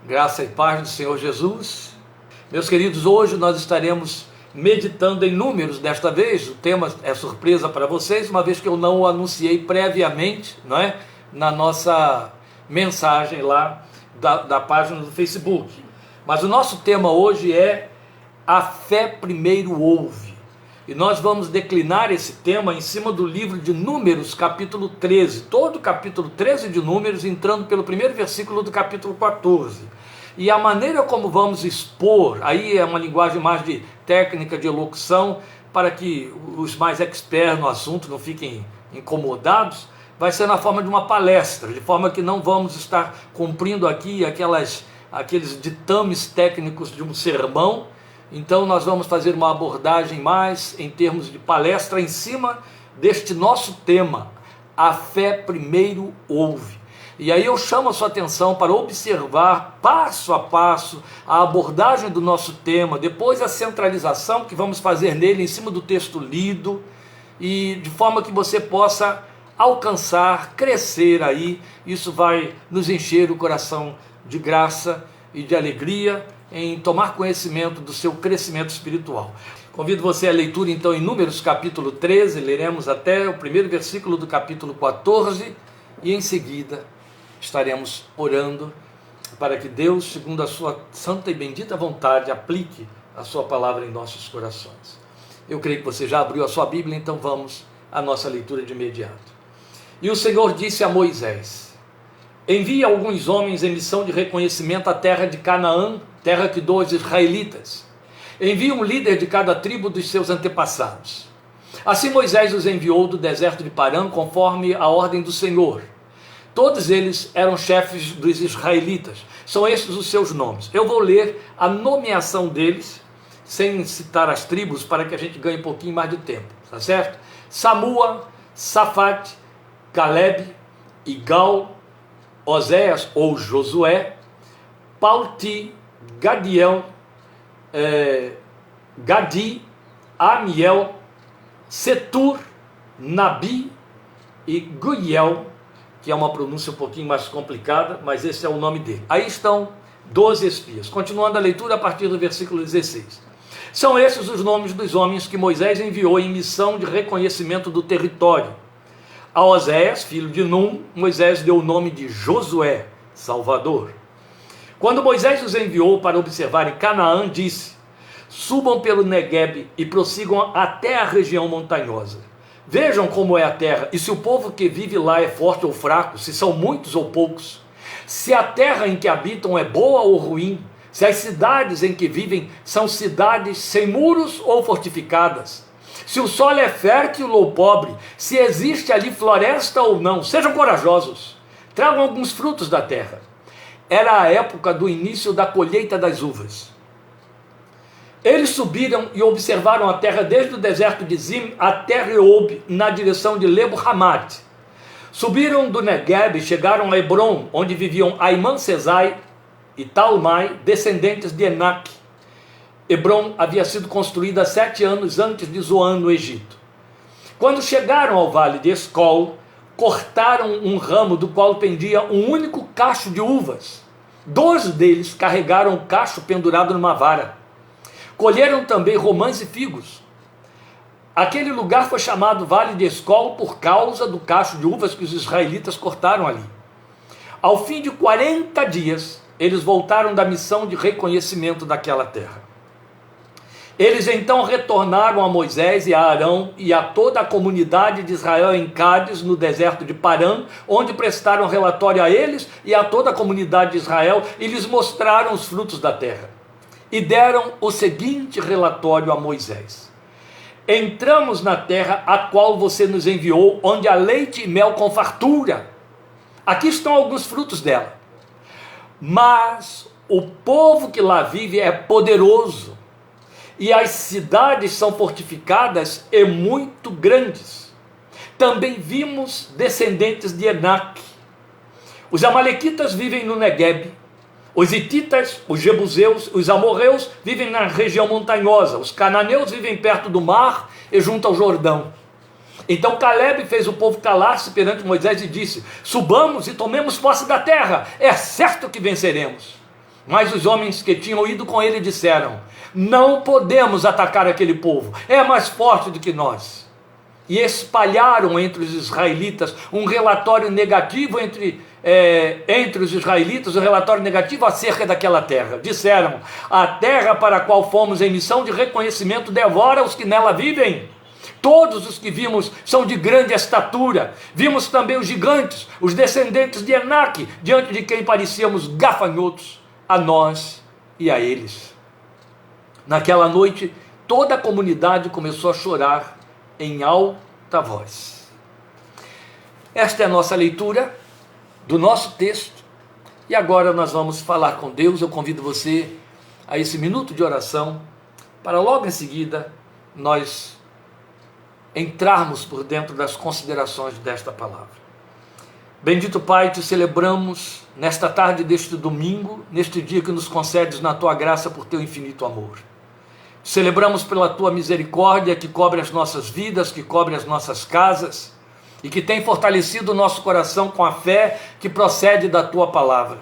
Graça e paz do Senhor Jesus. Meus queridos, hoje nós estaremos meditando em números desta vez. O tema é surpresa para vocês, uma vez que eu não o anunciei previamente, não é? Na nossa mensagem lá da página do Facebook. Mas o nosso tema hoje é a fé primeiro ouve. E nós vamos declinar esse tema em cima do livro de Números, capítulo 13. Todo o capítulo 13 de Números, entrando pelo primeiro versículo do capítulo 14. E a maneira como vamos expor, aí é uma linguagem mais de técnica de elocução, para que os mais experts no assunto não fiquem incomodados, vai ser na forma de uma palestra, de forma que não vamos estar cumprindo aqui aqueles ditames técnicos de um sermão. Então nós vamos fazer uma abordagem mais em termos de palestra em cima deste nosso tema, a fé primeiro ouve. E aí eu chamo a sua atenção para observar passo a passo a abordagem do nosso tema, depois a centralização que vamos fazer nele em cima do texto lido, e de forma que você possa alcançar, crescer aí. Isso vai nos encher o coração de graça e de alegria em tomar conhecimento do seu crescimento espiritual. Convido você à leitura então em Números capítulo 13, leremos até o primeiro versículo do capítulo 14 e em seguida estaremos orando para que Deus, segundo a sua santa e bendita vontade, aplique a sua palavra em nossos corações. Eu creio que você já abriu a sua Bíblia, então vamos à nossa leitura de imediato. E o Senhor disse a Moisés: envie alguns homens em missão de reconhecimento à terra de Canaã, terra que dou aos israelitas. Envie um líder de cada tribo dos seus antepassados. Assim Moisés os enviou do deserto de Parã, conforme a ordem do Senhor. Todos eles eram chefes dos israelitas. São estes os seus nomes. Eu vou ler a nomeação deles, sem citar as tribos, para que a gente ganhe um pouquinho mais de tempo, tá certo? Samua, Safate, Caleb, Igal, Oséias ou Josué, Palti, Gadiel, Gadi, Amiel, Setur, Nabi e Guiel, que é uma pronúncia um pouquinho mais complicada, mas esse é o nome dele. Aí estão 12 espias. Continuando a leitura a partir do versículo 16. São esses os nomes dos homens que Moisés enviou em missão de reconhecimento do território. A Oséias, filho de Num, Moisés deu o nome de Josué, Salvador. Quando Moisés os enviou para observarem Canaã, disse: subam pelo Neguebe e prossigam até a região montanhosa. Vejam como é a terra, e se o povo que vive lá é forte ou fraco, se são muitos ou poucos, se a terra em que habitam é boa ou ruim, se as cidades em que vivem são cidades sem muros ou fortificadas, se o solo é fértil ou pobre, se existe ali floresta ou não. Sejam corajosos, tragam alguns frutos da terra. Era a época do início da colheita das uvas. Eles subiram e observaram a terra desde o deserto de Zim até Reob, na direção de Lebo-Hamat. Subiram do Negueb e chegaram a Hebron, onde viviam Aimã, Sesai e Talmai, descendentes de Enac. Hebron havia sido construída 7 anos antes de Zoan, no Egito. Quando chegaram ao vale de Escol, cortaram um ramo do qual pendia um único cacho de uvas. 12 deles carregaram o cacho pendurado numa vara. Colheram também romãs e figos. Aquele lugar foi chamado Vale de Escol por causa do cacho de uvas que os israelitas cortaram ali. Ao fim de 40 dias, eles voltaram da missão de reconhecimento daquela terra. Eles então retornaram a Moisés e a Arão e a toda a comunidade de Israel em Cádiz, no deserto de Parã, onde prestaram relatório a eles e a toda a comunidade de Israel e lhes mostraram os frutos da terra. E deram o seguinte relatório a Moisés: entramos na terra a qual você nos enviou, onde há leite e mel com fartura. Aqui estão alguns frutos dela. Mas o povo que lá vive é poderoso, e as cidades são fortificadas e muito grandes. Também vimos descendentes de Enac. Os amalequitas vivem no Negueb. Os hititas, os jebuseus, os amorreus vivem na região montanhosa. Os cananeus vivem perto do mar e junto ao Jordão. Então Caleb fez o povo calar-se perante Moisés e disse: subamos e tomemos posse da terra, é certo que venceremos. Mas os homens que tinham ido com ele disseram: não podemos atacar aquele povo, é mais forte do que nós. E espalharam entre os israelitas um relatório negativo entre os israelitas, um relatório negativo acerca daquela terra. Disseram: a terra para a qual fomos em missão de reconhecimento devora os que nela vivem. Todos os que vimos são de grande estatura. Vimos também os gigantes, os descendentes de Enaque, diante de quem parecíamos gafanhotos, a nós e a eles. Naquela noite, toda a comunidade começou a chorar em alta voz. Esta é a nossa leitura do nosso texto, e agora nós vamos falar com Deus. Eu convido você a esse minuto de oração, para logo em seguida nós entrarmos por dentro das considerações desta palavra. Bendito Pai, te celebramos nesta tarde deste domingo, neste dia que nos concedes na tua graça por teu infinito amor. Celebramos pela tua misericórdia que cobre as nossas vidas, que cobre as nossas casas e que tem fortalecido o nosso coração com a fé que procede da tua palavra.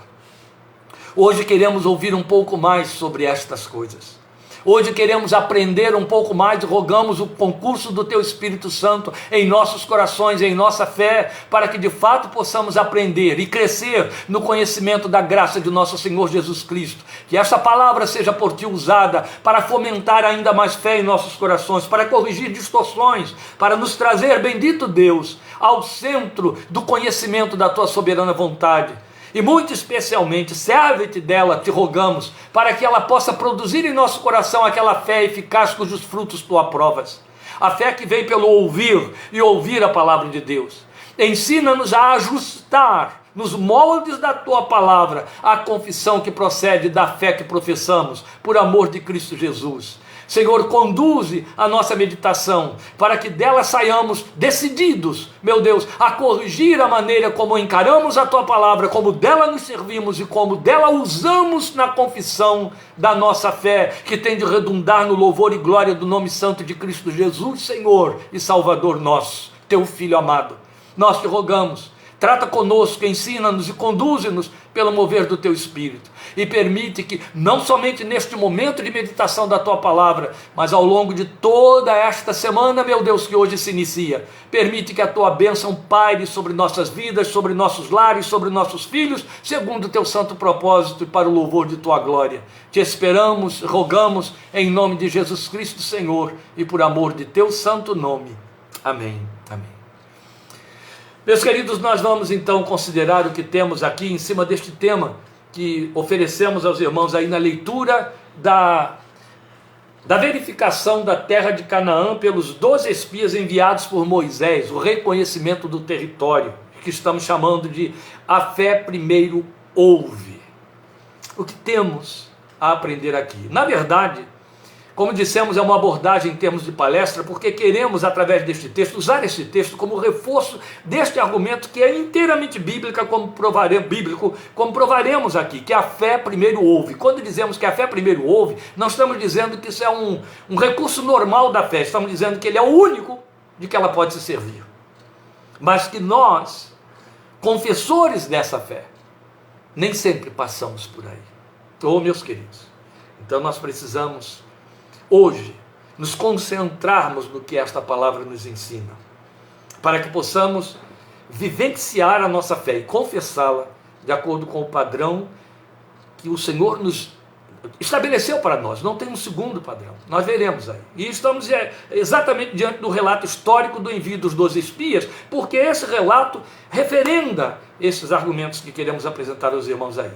Hoje queremos ouvir um pouco mais sobre estas coisas. Hoje queremos aprender um pouco mais e rogamos o concurso do Teu Espírito Santo em nossos corações, em nossa fé, para que de fato possamos aprender e crescer no conhecimento da graça de nosso Senhor Jesus Cristo. Que essa palavra seja por Ti usada para fomentar ainda mais fé em nossos corações, para corrigir distorções, para nos trazer, bendito Deus, ao centro do conhecimento da Tua soberana vontade. E muito especialmente, serve-te dela, te rogamos, para que ela possa produzir em nosso coração aquela fé eficaz cujos frutos tu aprovas. A fé que vem pelo ouvir e ouvir a palavra de Deus. Ensina-nos a ajustar nos moldes da tua palavra a confissão que procede da fé que professamos, por amor de Cristo Jesus. Senhor, conduze a nossa meditação, para que dela saiamos decididos, meu Deus, a corrigir a maneira como encaramos a Tua palavra, como dela nos servimos e como dela usamos na confissão da nossa fé, que tem de redundar no louvor e glória do nome santo de Cristo Jesus, Senhor e Salvador nosso, Teu Filho amado. Nós te rogamos, trata conosco, ensina-nos e conduze-nos pelo mover do Teu Espírito. E permite que, não somente neste momento de meditação da Tua palavra, mas ao longo de toda esta semana, meu Deus, que hoje se inicia, permite que a Tua bênção paire sobre nossas vidas, sobre nossos lares, sobre nossos filhos, segundo o Teu santo propósito e para o louvor de Tua glória. Te esperamos, rogamos, em nome de Jesus Cristo, Senhor, e por amor de Teu santo nome. Amém. Amém. Meus queridos, nós vamos então considerar o que temos aqui em cima deste tema que oferecemos aos irmãos aí na leitura da verificação da terra de Canaã pelos 12 espias enviados por Moisés, o reconhecimento do território, que estamos chamando de a fé primeiro ouve. O que temos a aprender aqui? Na verdade, como dissemos, é uma abordagem em termos de palestra, porque queremos, através deste texto, usar este texto como reforço deste argumento que é inteiramente bíblico, como provaremos aqui, que a fé primeiro ouve. Quando dizemos que a fé primeiro ouve, não estamos dizendo que isso é um recurso normal da fé, estamos dizendo que ele é o único de que ela pode se servir. Mas que nós, confessores dessa fé, nem sempre passamos por aí. Oh, meus queridos, então nós precisamos hoje nos concentrarmos no que esta palavra nos ensina, para que possamos vivenciar a nossa fé e confessá-la de acordo com o padrão que o Senhor nos estabeleceu para nós. Não tem um segundo padrão, nós veremos aí. E estamos exatamente diante do relato histórico do envio dos 12 espias, porque esse relato referenda esses argumentos que queremos apresentar aos irmãos aí.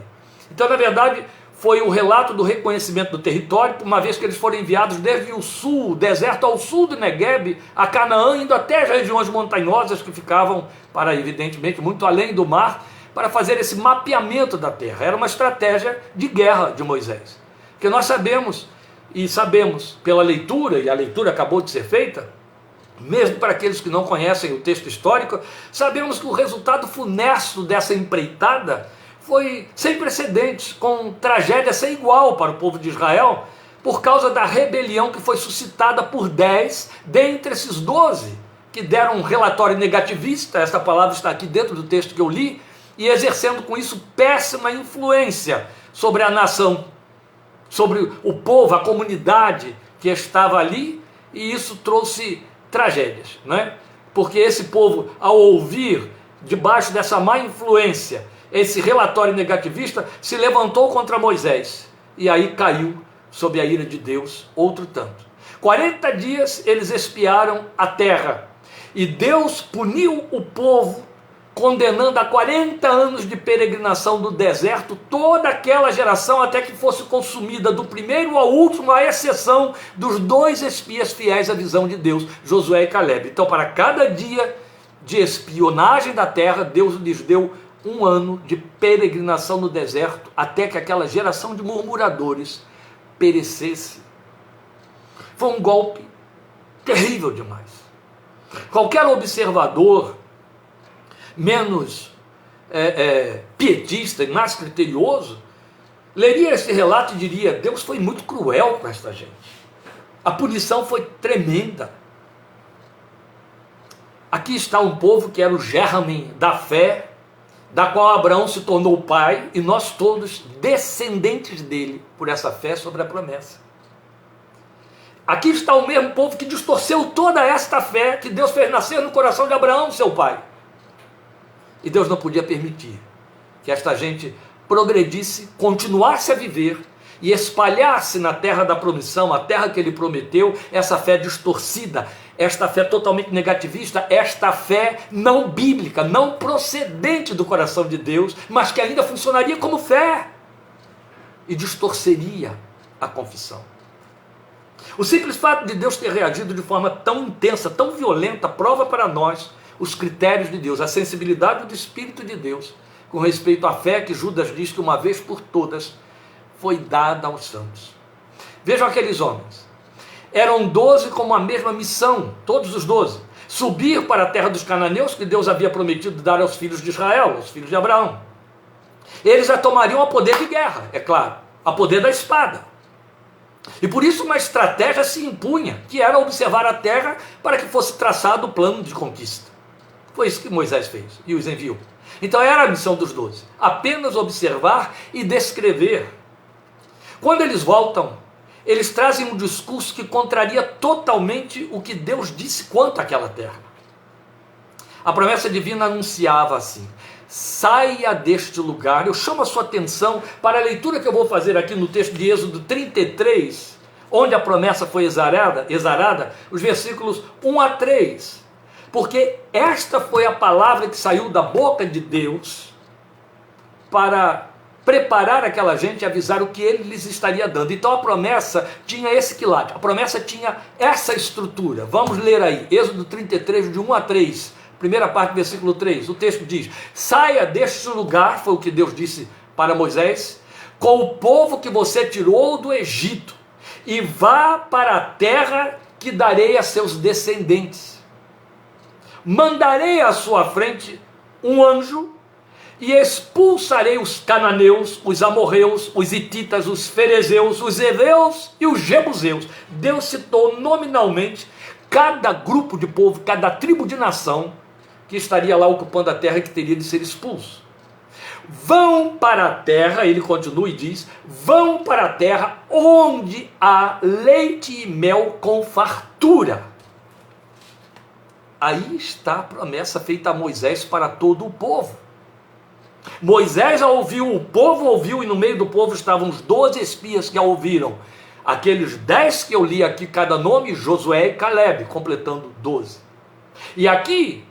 Então, na verdade, foi o relato do reconhecimento do território, uma vez que eles foram enviados desde o sul, o deserto ao sul do Negueb, a Canaã, indo até as regiões montanhosas que ficavam, para evidentemente, muito além do mar, para fazer esse mapeamento da terra. Era uma estratégia de guerra de Moisés. Porque nós sabemos pela leitura, e a leitura acabou de ser feita, mesmo para aqueles que não conhecem o texto histórico, sabemos que o resultado funesto dessa empreitada foi sem precedentes, com tragédia sem igual para o povo de Israel, por causa da rebelião que foi suscitada por 10 dentre esses 12, que deram um relatório negativista, essa palavra está aqui dentro do texto que eu li, e exercendo com isso péssima influência sobre a nação, sobre o povo, a comunidade que estava ali, e isso trouxe tragédias, né? Porque esse povo, ao ouvir, debaixo dessa má influência, esse relatório negativista, se levantou contra Moisés, e aí caiu sob a ira de Deus outro tanto. 40 dias eles espiaram a terra, e Deus puniu o povo, condenando a 40 anos de peregrinação do deserto toda aquela geração, até que fosse consumida do primeiro ao último, à exceção dos 2 espias fiéis à visão de Deus, Josué e Calebe. Então, para cada dia de espionagem da terra, Deus lhes deu 1 ano de peregrinação no deserto, até que aquela geração de murmuradores perecesse. Foi um golpe terrível demais. Qualquer observador menos pietista e mais criterioso leria esse relato e diria: Deus foi muito cruel com esta gente, a punição foi tremenda. Aqui está um povo que era o germen da fé, da qual Abraão se tornou pai, e nós todos descendentes dele por essa fé sobre a promessa. Aqui está o mesmo povo que distorceu toda esta fé que Deus fez nascer no coração de Abraão, seu pai. E Deus não podia permitir que esta gente progredisse, continuasse a viver e espalhasse na terra da promissão, a terra que ele prometeu, essa fé distorcida, esta fé totalmente negativista, esta fé não bíblica, não procedente do coração de Deus, mas que ainda funcionaria como fé e distorceria a confissão. O simples fato de Deus ter reagido de forma tão intensa, tão violenta, prova para nós os critérios de Deus, a sensibilidade do Espírito de Deus com respeito à fé que Judas diz que uma vez por todas foi dada aos santos. Vejam aqueles homens, eram 12 com a mesma missão, todos os 12, subir para a terra dos cananeus que Deus havia prometido dar aos filhos de Israel, aos filhos de Abraão. Eles já tomariam a poder de guerra, é claro, a poder da espada. E por isso uma estratégia se impunha, que era observar a terra para que fosse traçado o plano de conquista. Foi isso que Moisés fez e os enviou. Então era a missão dos 12, apenas observar e descrever. Quando eles voltam, eles trazem um discurso que contraria totalmente o que Deus disse quanto àquela terra. A promessa divina anunciava assim: saia deste lugar. Eu chamo a sua atenção para a leitura que eu vou fazer aqui no texto de Êxodo 33, onde a promessa foi exarada, os versículos 1 a 3. Porque esta foi a palavra que saiu da boca de Deus para preparar aquela gente e avisar o que ele lhes estaria dando. Então a promessa tinha esse quilate, a promessa tinha essa estrutura. Vamos ler aí, Êxodo 33, de 1 a 3, primeira parte do versículo 3, o texto diz: saia deste lugar, foi o que Deus disse para Moisés, com o povo que você tirou do Egito, e vá para a terra que darei a seus descendentes. Mandarei à sua frente um anjo, e expulsarei os cananeus, os amorreus, os hititas, os ferezeus, os heveus e os jebuseus. Deus citou nominalmente cada grupo de povo, cada tribo de nação que estaria lá ocupando a terra e que teria de ser expulso. Vão para a terra, ele continua e diz, vão para a terra onde há leite e mel com fartura. Aí está a promessa feita a Moisés para todo o povo. Moisés a ouviu, o povo ouviu, e no meio do povo estavam os 12 espias que a ouviram. Aqueles 10 que eu li aqui, cada nome, Josué e Calebe, completando 12. E aqui,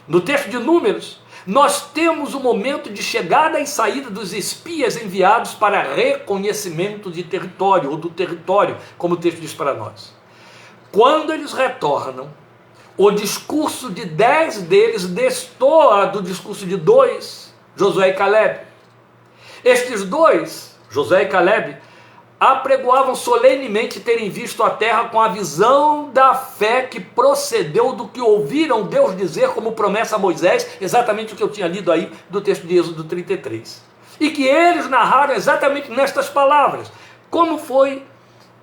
no texto de Números, nós temos o momento de chegada e saída dos espias enviados para reconhecimento de território, ou do território, como o texto diz para nós. Quando eles retornam, o discurso de 10 deles destoa do discurso de 2, Josué e Calebe. Estes 2, Josué e Calebe, apregoavam solenemente terem visto a terra com a visão da fé que procedeu do que ouviram Deus dizer como promessa a Moisés, exatamente o que eu tinha lido aí do texto de Êxodo 33. E que eles narraram exatamente nestas palavras, como foi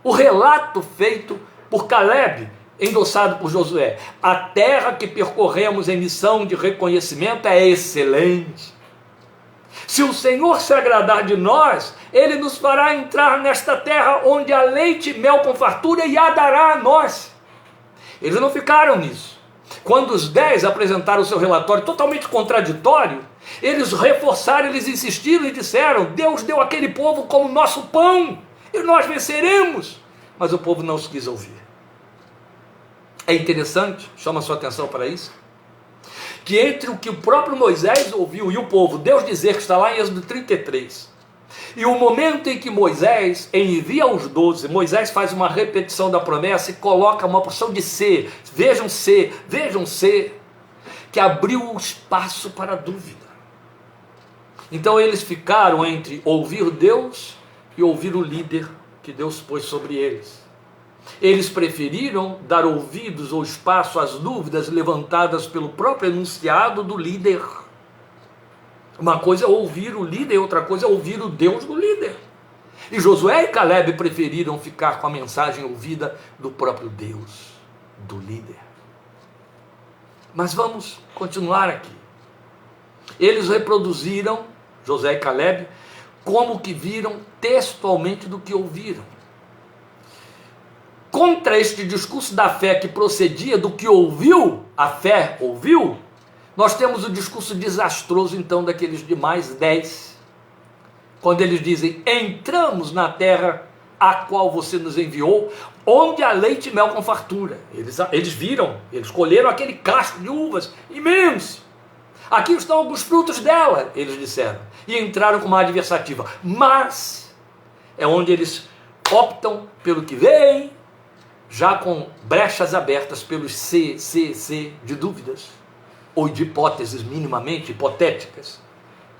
o relato feito por Calebe, endossado por Josué. A terra que percorremos em missão de reconhecimento é excelente. Se o Senhor se agradar de nós, Ele nos fará entrar nesta terra onde há leite e mel com fartura e a dará a nós. Eles não ficaram nisso. Quando os 10 apresentaram o seu relatório totalmente contraditório, eles reforçaram, eles insistiram e disseram: Deus deu aquele povo como nosso pão e nós venceremos. Mas o povo não os quis ouvir. É interessante, chama a sua atenção para isso, que entre o que o próprio Moisés ouviu e o povo, Deus dizer, que está lá em Êxodo 33, e o momento em que Moisés envia os 12, Moisés faz uma repetição da promessa e coloca uma porção de ser, vejam ser, que abriu o espaço para a dúvida. Então eles ficaram entre ouvir Deus e ouvir o líder que Deus pôs sobre eles. Eles preferiram dar ouvidos ou espaço às dúvidas levantadas pelo próprio enunciado do líder. Uma coisa é ouvir o líder, outra coisa é ouvir o Deus do líder. E Josué e Caleb preferiram ficar com a mensagem ouvida do próprio Deus, do líder. Mas vamos continuar aqui. Eles reproduziram, Josué e Caleb, como que viram textualmente do que ouviram. Contra este discurso da fé que procedia do que ouviu, a fé ouviu, nós temos o discurso desastroso então daqueles demais 10, quando eles dizem: entramos na terra a qual você nos enviou, onde há leite e mel com fartura. Eles viram, eles colheram aquele cacho de uvas imenso. Aqui estão alguns frutos dela, eles disseram, e entraram com uma adversativa. Mas é onde eles optam pelo que vem, já com brechas abertas pelos C de dúvidas, ou de hipóteses minimamente hipotéticas,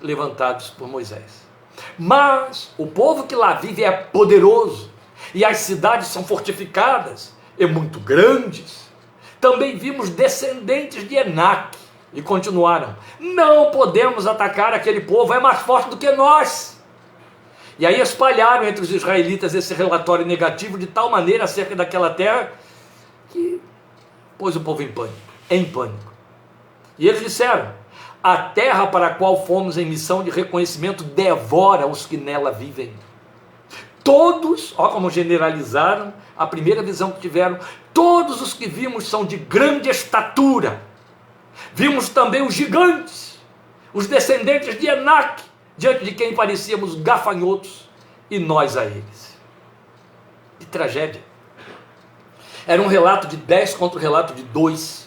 levantados por Moisés. Mas o povo que lá vive é poderoso, e as cidades são fortificadas, e muito grandes. Também vimos descendentes de Enaque, e continuaram: não podemos atacar aquele povo, é mais forte do que nós. E aí espalharam entre os israelitas esse relatório negativo de tal maneira acerca daquela terra, que pôs o povo em pânico. E eles disseram: a terra para a qual fomos em missão de reconhecimento devora os que nela vivem. Todos, ó como generalizaram a primeira visão que tiveram, todos os que vimos são de grande estatura. Vimos também os gigantes, os descendentes de Enaque, diante de quem parecíamos gafanhotos, e nós a eles. Que tragédia! Era um relato de 10 contra o relato de 2.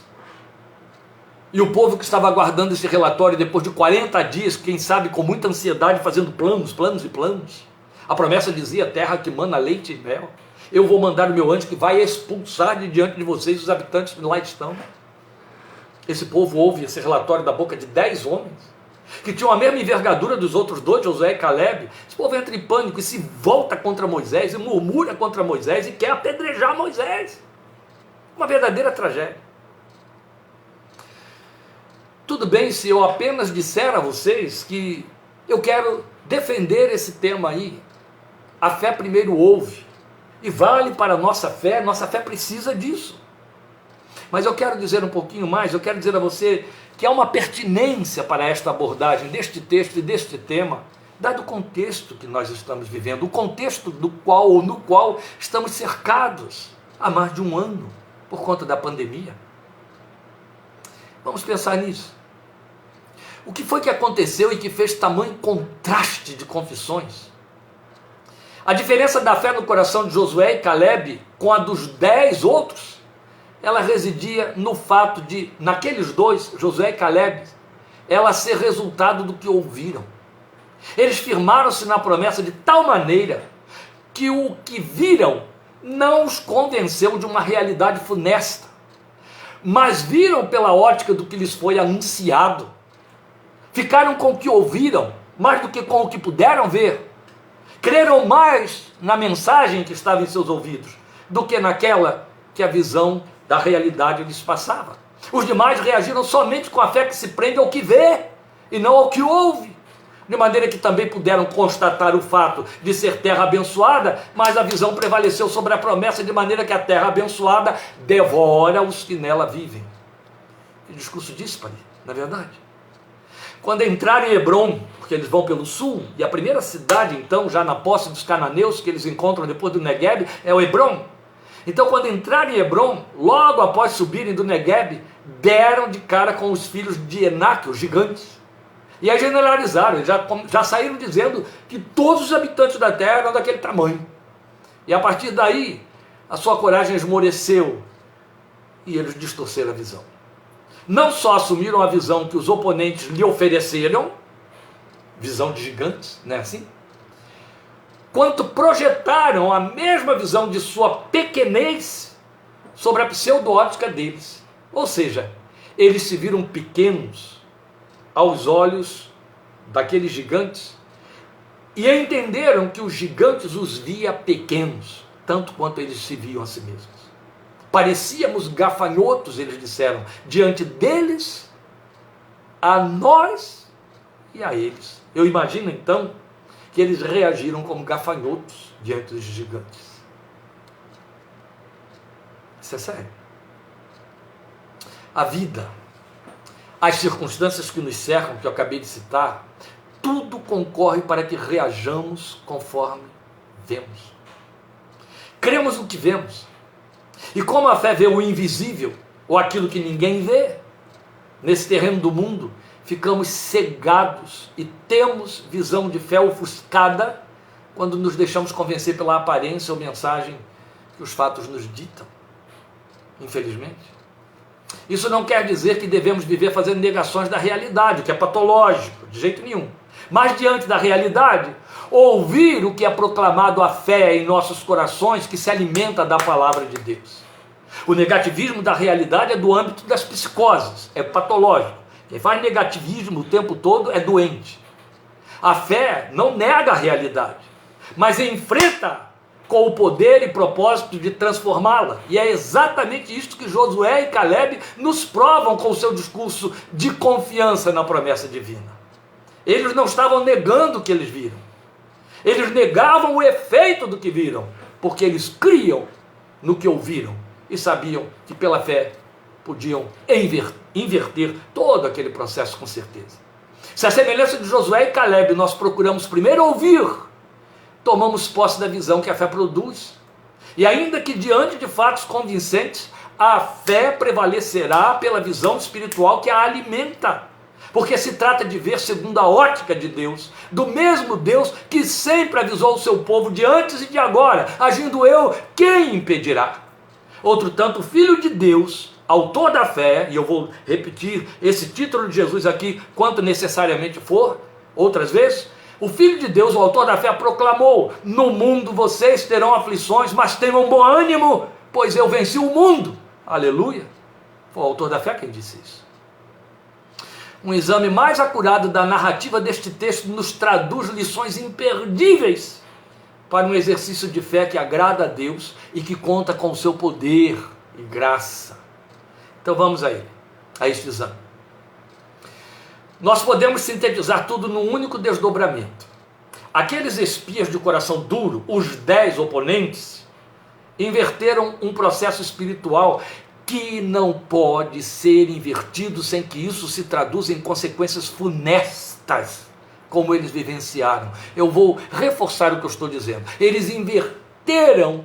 E o povo que estava aguardando esse relatório depois de 40 dias, quem sabe com muita ansiedade, fazendo planos e planos. A promessa dizia: terra que mana leite e mel. Eu vou mandar o meu anjo que vai expulsar de diante de vocês os habitantes que lá estão. Esse povo ouve esse relatório da boca de 10 homens, que tinham a mesma envergadura dos outros 2, Josué e Caleb. Esse povo entra em pânico e se volta contra Moisés, e murmura contra Moisés, e quer apedrejar Moisés. Uma verdadeira tragédia. Tudo bem se eu apenas disser a vocês que eu quero defender esse tema aí. A fé primeiro ouve, e vale para a nossa fé precisa disso. Mas eu quero dizer um pouquinho mais, eu quero dizer a você que há uma pertinência para esta abordagem deste texto e deste tema, dado o contexto que nós estamos vivendo, o contexto no qual estamos cercados há mais de um ano, por conta da pandemia. Vamos pensar nisso. O que foi que aconteceu e que fez tamanho contraste de confissões? A diferença da fé no coração de Josué e Caleb com a dos 10 outros, ela residia no fato de, naqueles 2, Josué e Caleb, ela ser resultado do que ouviram. Eles firmaram-se na promessa de tal maneira que o que viram não os convenceu de uma realidade funesta, mas viram pela ótica do que lhes foi anunciado. Ficaram com o que ouviram, mais do que com o que puderam ver. Creram mais na mensagem que estava em seus ouvidos, do que naquela que a visão da realidade lhes passava. Os demais reagiram somente com a fé que se prende ao que vê, e não ao que ouve. De maneira que também puderam constatar o fato de ser terra abençoada, mas a visão prevaleceu sobre a promessa, de maneira que a terra abençoada devora os que nela vivem. Que discurso díspare, na verdade. Quando entrarem em Hebrom, porque eles vão pelo sul, e a primeira cidade, então, já na posse dos cananeus, que eles encontram depois do Negueb, é o Hebrom. Então, quando entrarem em Hebrom, logo após subirem do Negueb, deram de cara com os filhos de Enaque, os gigantes. E aí generalizaram, já saíram dizendo que todos os habitantes da terra eram daquele tamanho. E a partir daí, a sua coragem esmoreceu e eles distorceram a visão. Não só assumiram a visão que os oponentes lhe ofereceram, visão de gigantes, não é assim? Quanto projetaram a mesma visão de sua pequenez sobre a pseudo-ótica deles. Ou seja, eles se viram pequenos aos olhos daqueles gigantes e entenderam que os gigantes os via pequenos, tanto quanto eles se viam a si mesmos. Parecíamos gafanhotos, eles disseram, diante deles, a nós e a eles. Eu imagino então que eles reagiram como gafanhotos diante dos gigantes. Isso é sério. A vida, as circunstâncias que nos cercam, que eu acabei de citar, tudo concorre para que reajamos conforme vemos. Cremos no que vemos. E como a fé vê o invisível, ou aquilo que ninguém vê, nesse terreno do mundo, ficamos cegados e temos visão de fé ofuscada quando nos deixamos convencer pela aparência ou mensagem que os fatos nos ditam. Infelizmente. Isso não quer dizer que devemos viver fazendo negações da realidade, o que é patológico, de jeito nenhum. Mas diante da realidade, ouvir o que é proclamado a fé em nossos corações, que se alimenta da palavra de Deus. O negativismo da realidade é do âmbito das psicoses, é patológico. Quem faz negativismo o tempo todo é doente. A fé não nega a realidade, mas enfrenta com o poder e propósito de transformá-la. E é exatamente isso que Josué e Caleb nos provam com o seu discurso de confiança na promessa divina. Eles não estavam negando o que eles viram. Eles negavam o efeito do que viram, porque eles criam no que ouviram e sabiam que pela fé podiam inverter todo aquele processo com certeza. Se a semelhança de Josué e Caleb nós procuramos primeiro ouvir, tomamos posse da visão que a fé produz. E ainda que diante de fatos convincentes, a fé prevalecerá pela visão espiritual que a alimenta. Porque se trata de ver segundo a ótica de Deus, do mesmo Deus que sempre avisou o seu povo de antes e de agora, agindo eu, quem impedirá? Outro tanto, o Filho de Deus, autor da fé, e eu vou repetir esse título de Jesus aqui, quanto necessariamente for, outras vezes, o Filho de Deus, o autor da fé, proclamou: no mundo vocês terão aflições, mas tenham bom ânimo, pois eu venci o mundo. Aleluia. Foi o autor da fé quem disse isso. Um exame mais acurado da narrativa deste texto nos traduz lições imperdíveis para um exercício de fé que agrada a Deus e que conta com o seu poder e graça. Então vamos a ele, a este exame. Nós podemos sintetizar tudo num único desdobramento. Aqueles espias de coração duro, os 10 oponentes, inverteram um processo espiritual que não pode ser invertido sem que isso se traduza em consequências funestas, como eles vivenciaram. Eu vou reforçar o que eu estou dizendo. Eles inverteram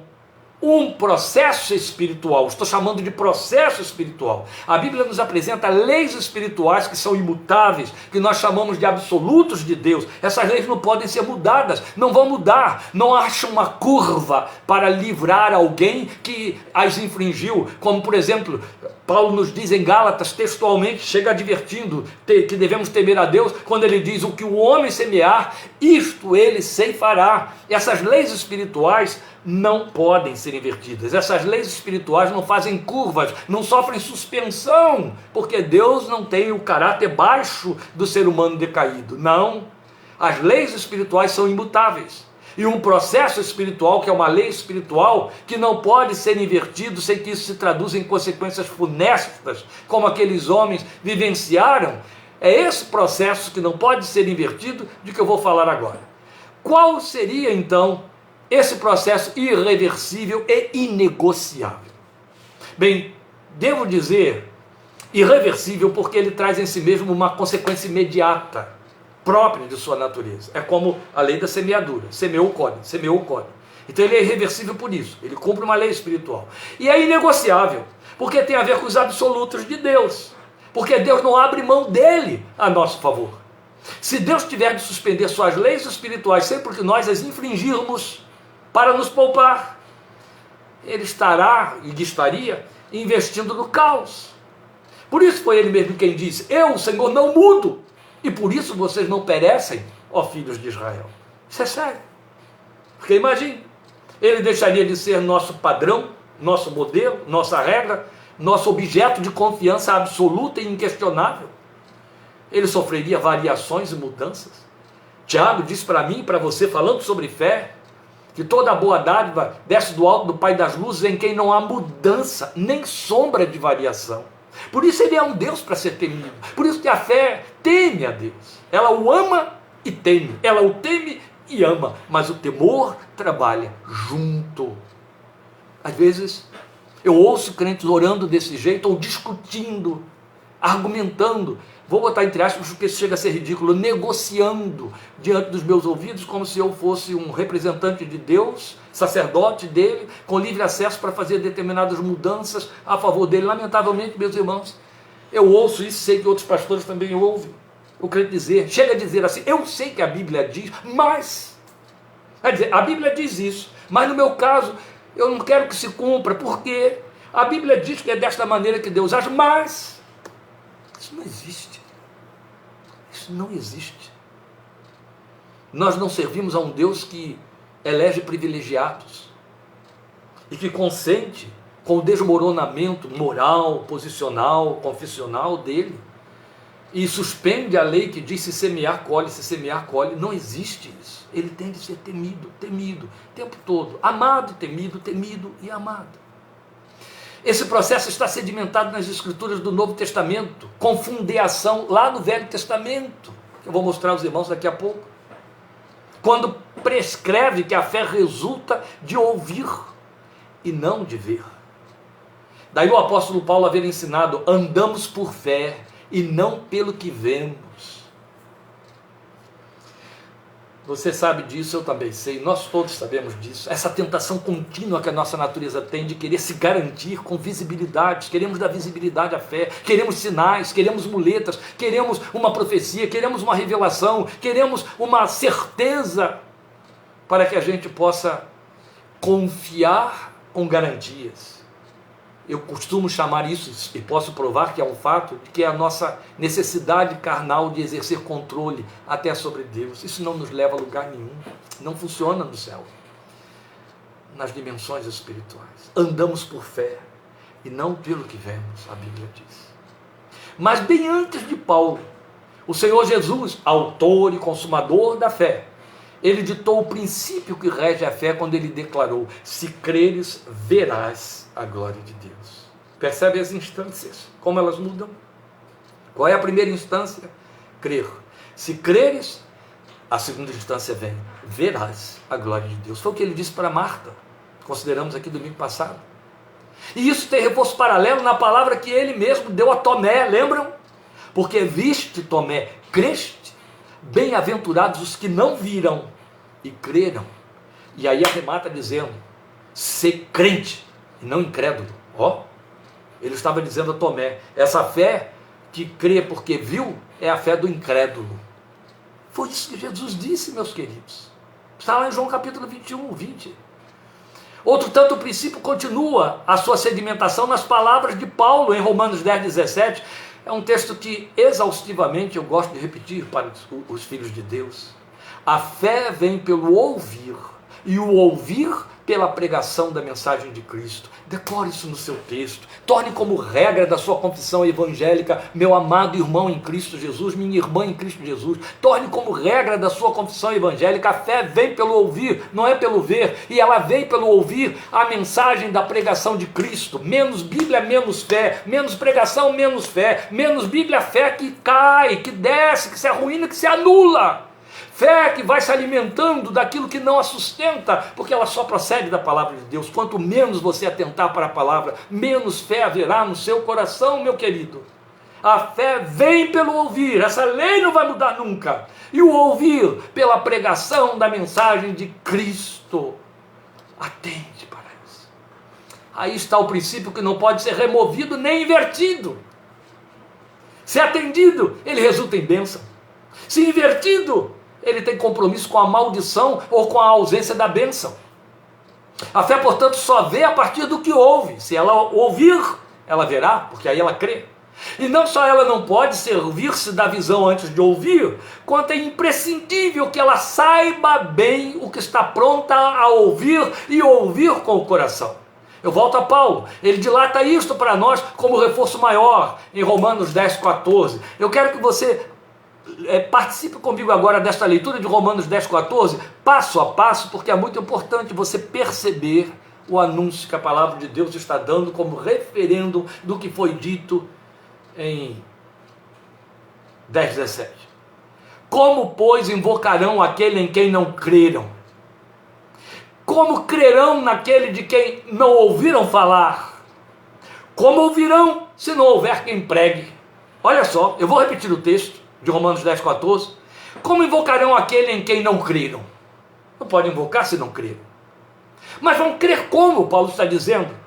um processo espiritual. Estou chamando de processo espiritual. A Bíblia nos apresenta leis espirituais que são imutáveis, que nós chamamos de absolutos de Deus. Essas leis não podem ser mudadas, não vão mudar. Não acha uma curva para livrar alguém que as infringiu, como por exemplo, Paulo nos diz em Gálatas, textualmente, chega advertindo que devemos temer a Deus, quando ele diz: o que o homem semear, isto ele ceifará. Essas leis espirituais não podem ser invertidas. Essas leis espirituais não fazem curvas, não sofrem suspensão, porque Deus não tem o caráter baixo do ser humano decaído. Não. As leis espirituais são imutáveis. E um processo espiritual, que é uma lei espiritual, que não pode ser invertido sem que isso se traduza em consequências funestas, como aqueles homens vivenciaram, é esse processo que não pode ser invertido de que eu vou falar agora. Qual seria então esse processo irreversível e inegociável? Bem, devo dizer irreversível porque ele traz em si mesmo uma consequência imediata, própria de sua natureza. É como a lei da semeadura, semeou, colhe, semeou, colhe. Então ele é irreversível por isso, ele cumpre uma lei espiritual. E é inegociável, porque tem a ver com os absolutos de Deus, porque Deus não abre mão dele a nosso favor. Se Deus tiver de suspender suas leis espirituais sempre que nós as infringirmos para nos poupar, ele estará e estaria investindo no caos. Por isso foi ele mesmo quem disse: eu, o Senhor, não mudo, e por isso vocês não perecem, ó filhos de Israel. Isso é sério. Porque imagine, ele deixaria de ser nosso padrão, nosso modelo, nossa regra, nosso objeto de confiança absoluta e inquestionável. Ele sofreria variações e mudanças. Tiago diz para mim e para você, falando sobre fé, que toda a boa dádiva desce do alto do Pai das luzes, em quem não há mudança, nem sombra de variação. Por isso ele é um Deus para ser temido. Por isso que a fé teme a Deus. Ela o ama e teme. Ela o teme e ama. Mas o temor trabalha junto. Às vezes eu ouço crentes orando desse jeito, ou discutindo, argumentando, vou botar entre aspas porque isso chega a ser ridículo, negociando diante dos meus ouvidos, como se eu fosse um representante de Deus, sacerdote dele, com livre acesso para fazer determinadas mudanças a favor dele. Lamentavelmente, meus irmãos, eu ouço isso, sei que outros pastores também ouvem o crente dizer, chega a dizer assim: eu sei que a Bíblia diz, mas, quer dizer, a Bíblia diz isso, mas no meu caso eu não quero que se cumpra, porque a Bíblia diz que é desta maneira que Deus age, mas isso não existe. Isso não existe. Nós não servimos a um Deus que elege privilegiados e que consente com o desmoronamento moral, posicional, confessional dele e suspende a lei que diz: se semear, colhe, se semear, colhe. Não existe isso. Ele tem de ser temido, temido, o tempo todo. Amado, temido e amado. Esse processo está sedimentado nas Escrituras do Novo Testamento, com fundeação lá no Velho Testamento, que eu vou mostrar aos irmãos daqui a pouco. Quando prescreve que a fé resulta de ouvir e não de ver. Daí o apóstolo Paulo haver ensinado: andamos por fé e não pelo que vemos. Você sabe disso, eu também sei, nós todos sabemos disso. Essa tentação contínua que a nossa natureza tem de querer se garantir com visibilidades. Queremos dar visibilidade à fé, queremos sinais, queremos muletas, queremos uma profecia, queremos uma revelação, queremos uma certeza para que a gente possa confiar com garantias. Eu costumo chamar isso, e posso provar que é um fato, que é a nossa necessidade carnal de exercer controle até sobre Deus. Isso não nos leva a lugar nenhum, não funciona no céu, nas dimensões espirituais. Andamos por fé e não pelo que vemos, a Bíblia diz. Mas bem antes de Paulo, o Senhor Jesus, autor e consumador da fé, ele ditou o princípio que rege a fé quando ele declarou: se creres, verás a glória de Deus. Percebe as instâncias, como elas mudam? Qual é a primeira instância? Crer. Se creres, a segunda instância vem: verás a glória de Deus. Foi o que ele disse para Marta, consideramos aqui domingo passado. E isso tem reforço paralelo na palavra que ele mesmo deu a Tomé, lembram? Porque viste, Tomé, creste, bem-aventurados os que não viram e creram. E aí arremata dizendo: ser crente e não incrédulo. Ele estava dizendo a Tomé: essa fé que crê porque viu é a fé do incrédulo. Foi isso que Jesus disse, meus queridos. Está lá em João capítulo 21, 20. Outro tanto, o princípio continua a sua sedimentação nas palavras de Paulo em Romanos 10, 17. É um texto que exaustivamente eu gosto de repetir para os filhos de Deus. A fé vem pelo ouvir, e o ouvir pela pregação da mensagem de Cristo. Decore isso no seu texto, torne como regra da sua confissão evangélica: meu amado irmão em Cristo Jesus, minha irmã em Cristo Jesus. Torne como regra da sua confissão evangélica: a fé vem pelo ouvir, não é pelo ver, e ela vem pelo ouvir a mensagem da pregação de Cristo. Menos Bíblia, menos fé, menos pregação, menos fé, menos Bíblia, fé que cai, que desce, que se arruína, que se anula. Fé que vai se alimentando daquilo que não a sustenta, porque ela só procede da palavra de Deus. Quanto menos você atentar para a palavra, menos fé haverá no seu coração, meu querido. A fé vem pelo ouvir, essa lei não vai mudar nunca. E o ouvir pela pregação da mensagem de Cristo. Atende para isso. Aí está o princípio que não pode ser removido nem invertido. Se atendido, ele resulta em bênção. Se invertido, ele tem compromisso com a maldição ou com a ausência da bênção. A fé, portanto, só vê a partir do que ouve. Se ela ouvir, ela verá, porque aí ela crê. E não só ela não pode servir-se da visão antes de ouvir, quanto é imprescindível que ela saiba bem o que está pronta a ouvir e ouvir com o coração. Eu volto a Paulo, ele dilata isto para nós como reforço maior, em Romanos 10,14. Eu quero que você participe comigo agora desta leitura de Romanos 10,14, passo a passo, porque é muito importante você perceber o anúncio que a palavra de Deus está dando como referendo do que foi dito em 10,17. Como, pois, invocarão aquele em quem não creram? Como crerão naquele de quem não ouviram falar? Como ouvirão se não houver quem pregue? Olha só, eu vou repetir o texto de Romanos 10,14. Como invocarão aquele em quem não creram? Não podem invocar se não creram. Mas vão crer como, Paulo está dizendo?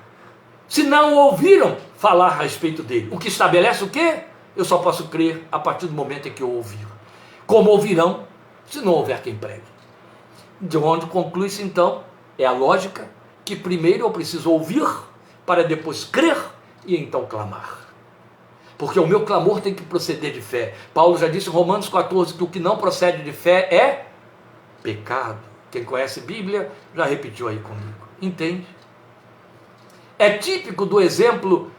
Se não ouviram falar a respeito dele. O que estabelece o quê? Eu só posso crer a partir do momento em que eu ouvir. Como ouvirão se não houver quem pregue? De onde conclui-se então? É a lógica que primeiro eu preciso ouvir para depois crer e então clamar. Porque o meu clamor tem que proceder de fé. Paulo já disse em Romanos 14 que o que não procede de fé é pecado. Quem conhece Bíblia já repetiu aí comigo. Entende? É típico do exemplo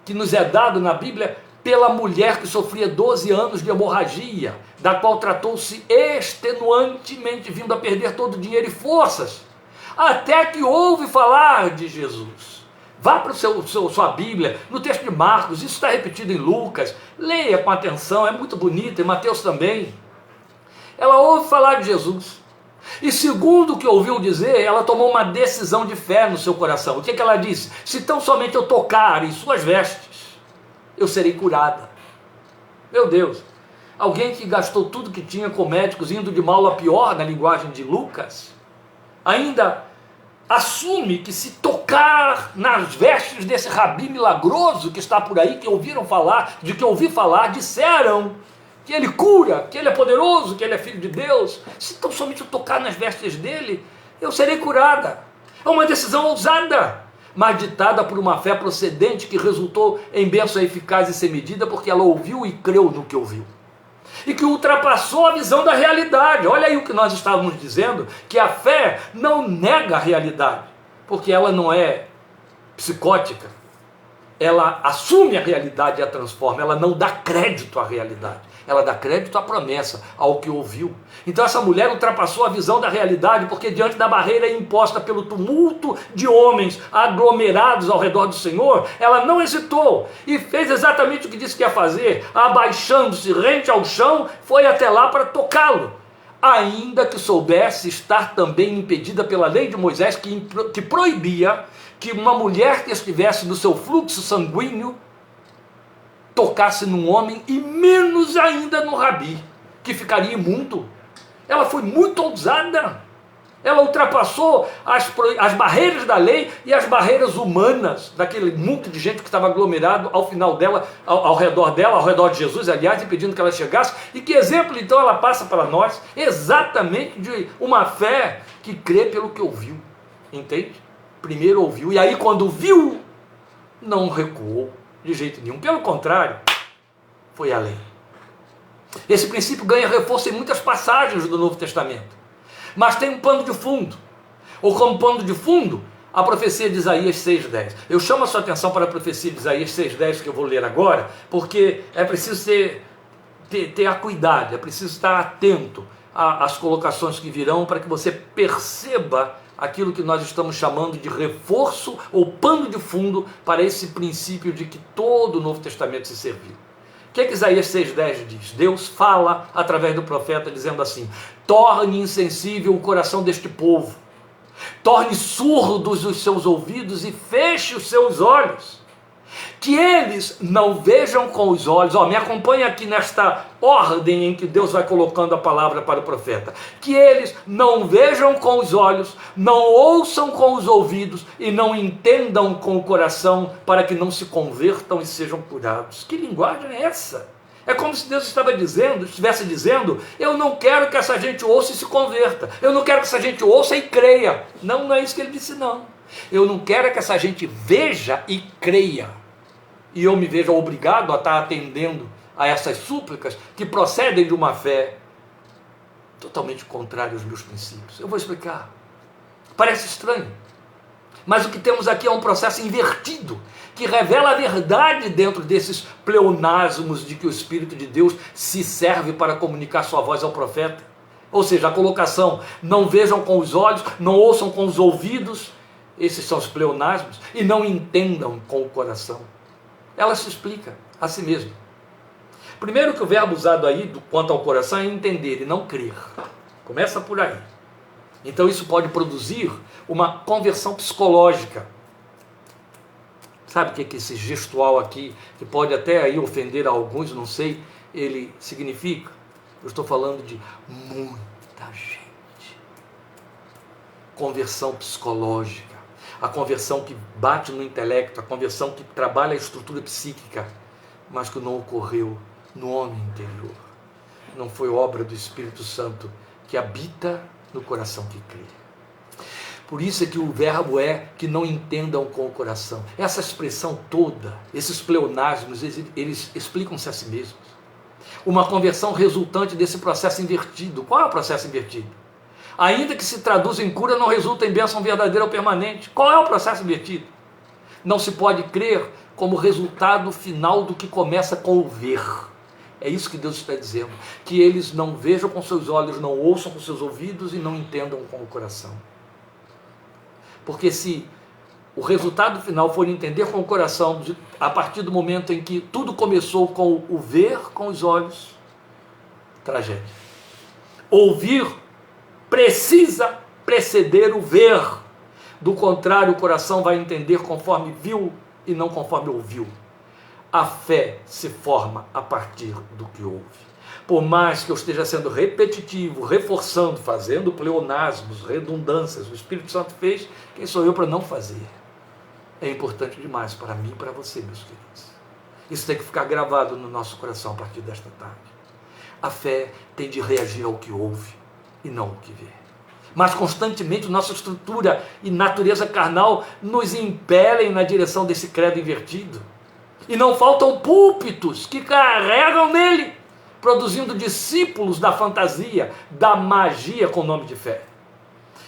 que nos é dado na Bíblia pela mulher que sofria 12 anos de hemorragia, da qual tratou-se extenuantemente, vindo a perder todo o dinheiro e forças, até que ouve falar de Jesus. Vá para sua Bíblia, no texto de Marcos, isso está repetido em Lucas, leia com atenção, é muito bonito, em Mateus também. Ela ouve falar de Jesus, e segundo o que ouviu dizer, ela tomou uma decisão de fé no seu coração. O que ela disse? Se tão somente eu tocar em suas vestes, eu serei curada. Meu Deus, alguém que gastou tudo que tinha com médicos, indo de mal a pior, na linguagem de Lucas, ainda assume que se tocar nas vestes desse rabi milagroso que está por aí, que ouviram falar, de que ouvi falar, disseram que ele cura, que ele é poderoso, que ele é filho de Deus. Se tão somente eu tocar nas vestes dele, eu serei curada. É uma decisão ousada, mas ditada por uma fé procedente que resultou em bênção eficaz e sem medida, porque ela ouviu e creu no que ouviu. E que ultrapassou a visão da realidade. Olha aí o que nós estávamos dizendo, que a fé não nega a realidade, porque ela não é psicótica. Ela assume a realidade e a transforma, ela não dá crédito à realidade, ela dá crédito à promessa, ao que ouviu. Então essa mulher ultrapassou a visão da realidade, porque diante da barreira imposta pelo tumulto de homens aglomerados ao redor do Senhor, ela não hesitou e fez exatamente o que disse que ia fazer, abaixando-se rente ao chão, foi até lá para tocá-lo, ainda que soubesse estar também impedida pela lei de Moisés, que proibia que uma mulher que estivesse no seu fluxo sanguíneo tocasse num homem, e menos ainda no rabi, que ficaria imundo. Ela foi muito ousada. Ela ultrapassou as barreiras da lei e as barreiras humanas, daquele monte de gente que estava aglomerado ao final dela, ao redor dela, ao redor de Jesus, aliás, impedindo que ela chegasse. E que exemplo então ela passa para nós? Exatamente de uma fé que crê pelo que ouviu. Entende? Primeiro ouviu, e aí quando viu, não recuou de jeito nenhum. Pelo contrário, foi além. Esse princípio ganha reforço em muitas passagens do Novo Testamento. Mas tem um pano de fundo. Ou como pano de fundo, a profecia de Isaías 6,10. Eu chamo a sua atenção para a profecia de Isaías 6,10, que eu vou ler agora, porque é preciso ter acuidado, é preciso estar atento às colocações que virão, para que você perceba aquilo que nós estamos chamando de reforço ou pano de fundo para esse princípio de que todo o Novo Testamento se serviu. O que Isaías 6,10 diz? Deus fala através do profeta dizendo assim: torne insensível o coração deste povo, torne surdos os seus ouvidos e feche os seus olhos, que eles não vejam com os olhos, me acompanha aqui nesta ordem em que Deus vai colocando a palavra para o profeta, que eles não vejam com os olhos, não ouçam com os ouvidos e não entendam com o coração, para que não se convertam e sejam curados. Que linguagem é essa? É como se Deus estivesse dizendo, eu não quero que essa gente ouça e se converta, eu não quero que essa gente ouça e creia. Não é isso que ele disse, não. Eu não quero que essa gente veja e creia, e eu me veja obrigado a estar atendendo a essas súplicas que procedem de uma fé totalmente contrária aos meus princípios. Eu vou explicar. Parece estranho, mas o que temos aqui é um processo invertido, que revela a verdade dentro desses pleonasmos de que o Espírito de Deus se serve para comunicar sua voz ao profeta. Ou seja, a colocação, não vejam com os olhos, não ouçam com os ouvidos, esses são os pleonasmos, e não entendam com o coração. Ela se explica a si mesma. Primeiro que o verbo usado aí, quanto ao coração, é entender e não crer. Começa por aí. Então isso pode produzir uma conversão psicológica. Sabe o que é esse gestual aqui, que pode até aí ofender a alguns, não sei, ele significa? Eu estou falando de muita gente. Conversão psicológica. A conversão que bate no intelecto, a conversão que trabalha a estrutura psíquica, mas que não ocorreu no homem interior. Não foi obra do Espírito Santo que habita no coração que crê. Por isso é que o verbo é que não entendam com o coração. Essa expressão toda, esses pleonasmos, eles explicam-se a si mesmos. Uma conversão resultante desse processo invertido. Qual é o processo invertido? Ainda que se traduza em cura, não resulta em bênção verdadeira ou permanente. Qual é o processo invertido? Não se pode crer como resultado final do que começa com o ver. É isso que Deus está dizendo. Que eles não vejam com seus olhos, não ouçam com seus ouvidos e não entendam com o coração. Porque se o resultado final for entender com o coração, a partir do momento em que tudo começou com o ver com os olhos, tragédia. Ouvir precisa preceder o ver. Do contrário, o coração vai entender conforme viu e não conforme ouviu. A fé se forma a partir do que ouve. Por mais que eu esteja sendo repetitivo, reforçando, fazendo pleonasmos, redundâncias, o Espírito Santo fez, quem sou eu para não fazer? É importante demais para mim e para você, meus queridos. Isso tem que ficar gravado no nosso coração a partir desta tarde. A fé tem de reagir ao que ouve e não ao que vê. Mas constantemente nossa estrutura e natureza carnal nos impelem na direção desse credo invertido. E não faltam púlpitos que carregam nele, produzindo discípulos da fantasia, da magia com o nome de fé.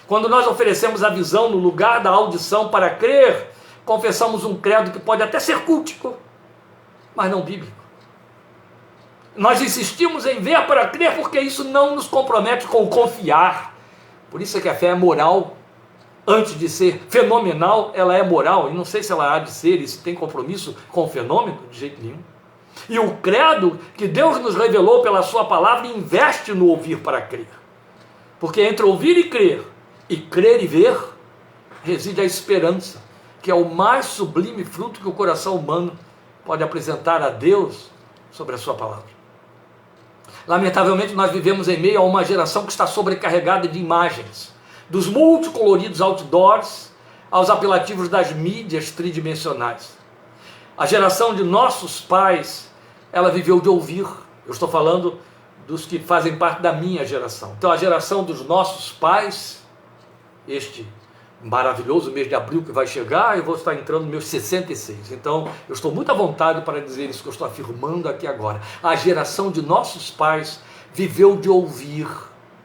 Quando nós oferecemos a visão no lugar da audição para crer, confessamos um credo que pode até ser cultico, mas não bíblico. Nós insistimos em ver para crer porque isso não nos compromete com o confiar. Por isso é que a fé é moral. Antes de ser fenomenal, ela é moral. E não sei se ela há de ser e se tem compromisso com o fenômeno, de jeito nenhum. E o credo que Deus nos revelou pela sua palavra investe no ouvir para crer. Porque entre ouvir e crer e ver, reside a esperança, que é o mais sublime fruto que o coração humano pode apresentar a Deus sobre a sua palavra. Lamentavelmente, nós vivemos em meio a uma geração que está sobrecarregada de imagens, dos multicoloridos outdoors aos apelativos das mídias tridimensionais. A geração de nossos pais, ela viveu de ouvir. Eu estou falando dos que fazem parte da minha geração. Então, a geração dos nossos pais, este maravilhoso mês de abril que vai chegar, eu vou estar entrando nos meus 66. Então, eu estou muito à vontade para dizer isso que eu estou afirmando aqui agora. A geração de nossos pais viveu de ouvir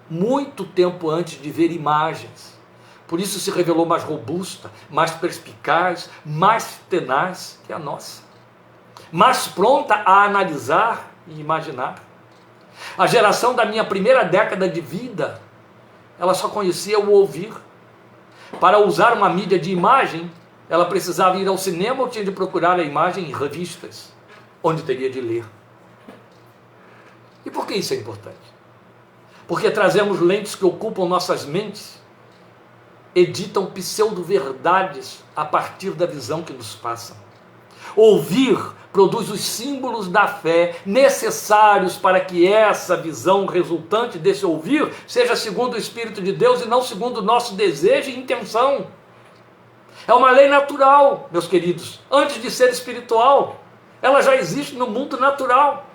muito tempo antes de ver imagens. Por isso se revelou mais robusta, mais perspicaz, mais tenaz que a nossa. Mais pronta a analisar e imaginar. A geração da minha primeira década de vida, ela só conhecia o ouvir. Para usar uma mídia de imagem, ela precisava ir ao cinema ou tinha de procurar a imagem em revistas, onde teria de ler. E por que isso é importante? Porque trazemos lentes que ocupam nossas mentes, editam pseudo-verdades a partir da visão que nos passam. Ouvir produz os símbolos da fé necessários para que essa visão resultante desse ouvir seja segundo o Espírito de Deus e não segundo o nosso desejo e intenção. É uma lei natural, meus queridos, antes de ser espiritual. Ela já existe no mundo natural.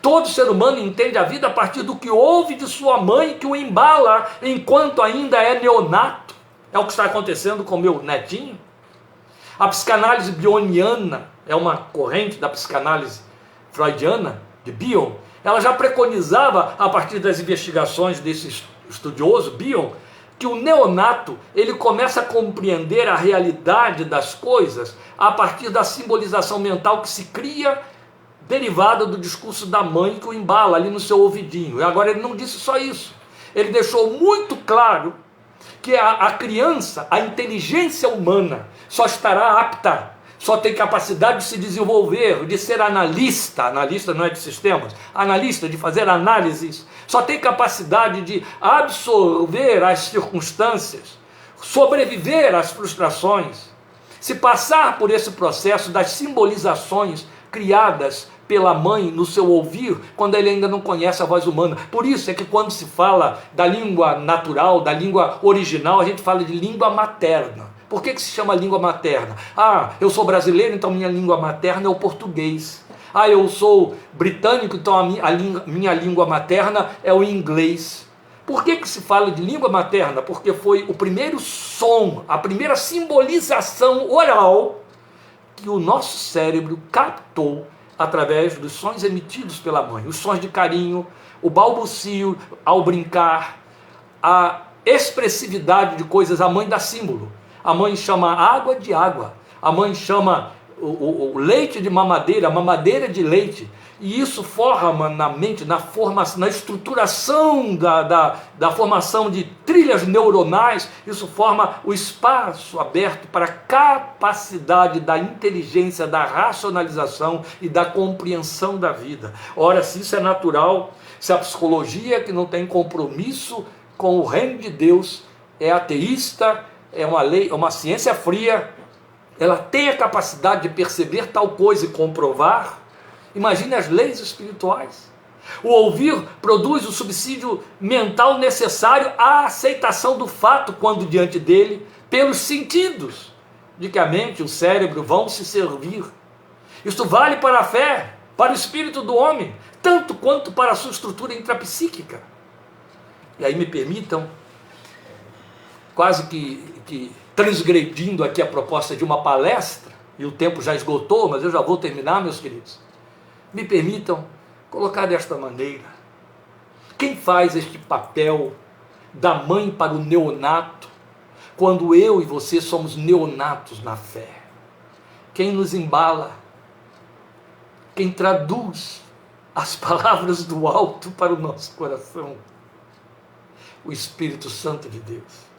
Todo ser humano entende a vida a partir do que ouve de sua mãe, que o embala enquanto ainda é neonato. É o que está acontecendo com o meu netinho. A psicanálise bioniana é uma corrente da psicanálise freudiana, de Bion. Ela já preconizava, a partir das investigações desse estudioso, Bion, que o neonato ele começa a compreender a realidade das coisas a partir da simbolização mental que se cria derivada do discurso da mãe que o embala ali no seu ouvidinho. E agora ele não disse só isso. Ele deixou muito claro que a criança, a inteligência humana, só estará apta, só tem capacidade de se desenvolver, de ser analista não é de sistemas, analista, de fazer análises, só tem capacidade de absorver as circunstâncias, sobreviver às frustrações, se passar por esse processo das simbolizações criadas pela mãe no seu ouvir, quando ele ainda não conhece a voz humana. Por isso é que quando se fala da língua natural, da língua original, a gente fala de língua materna. Por que se chama língua materna? Ah, eu sou brasileiro, então minha língua materna é o português. Ah, eu sou britânico, então minha língua materna é o inglês. Por que se fala de língua materna? Porque foi o primeiro som, a primeira simbolização oral que o nosso cérebro captou através dos sons emitidos pela mãe. Os sons de carinho, o balbucio ao brincar, a expressividade de coisas. A mãe dá símbolo. A mãe chama água de água. A mãe chama o leite de mamadeira, a mamadeira de leite. E isso forma na mente, na formação, na estruturação da formação de trilhas neuronais. Isso forma o espaço aberto para a capacidade da inteligência, da racionalização e da compreensão da vida. Ora, se isso é natural, se a psicologia que não tem compromisso com o reino de Deus é ateísta, é uma lei, é uma ciência fria, ela tem a capacidade de perceber tal coisa e comprovar. Imagine as leis espirituais. O ouvir produz o subsídio mental necessário à aceitação do fato, quando diante dele, pelos sentidos, de que a mente e o cérebro vão se servir. Isto vale para a fé, para o espírito do homem, tanto quanto para a sua estrutura intrapsíquica. E aí me permitam, quase que transgredindo aqui a proposta de uma palestra, e o tempo já esgotou, mas eu já vou terminar, meus queridos. Me permitam colocar desta maneira: quem faz este papel da mãe para o neonato, quando eu e você somos neonatos na fé? Quem nos embala? Quem traduz as palavras do alto para o nosso coração? O Espírito Santo de Deus.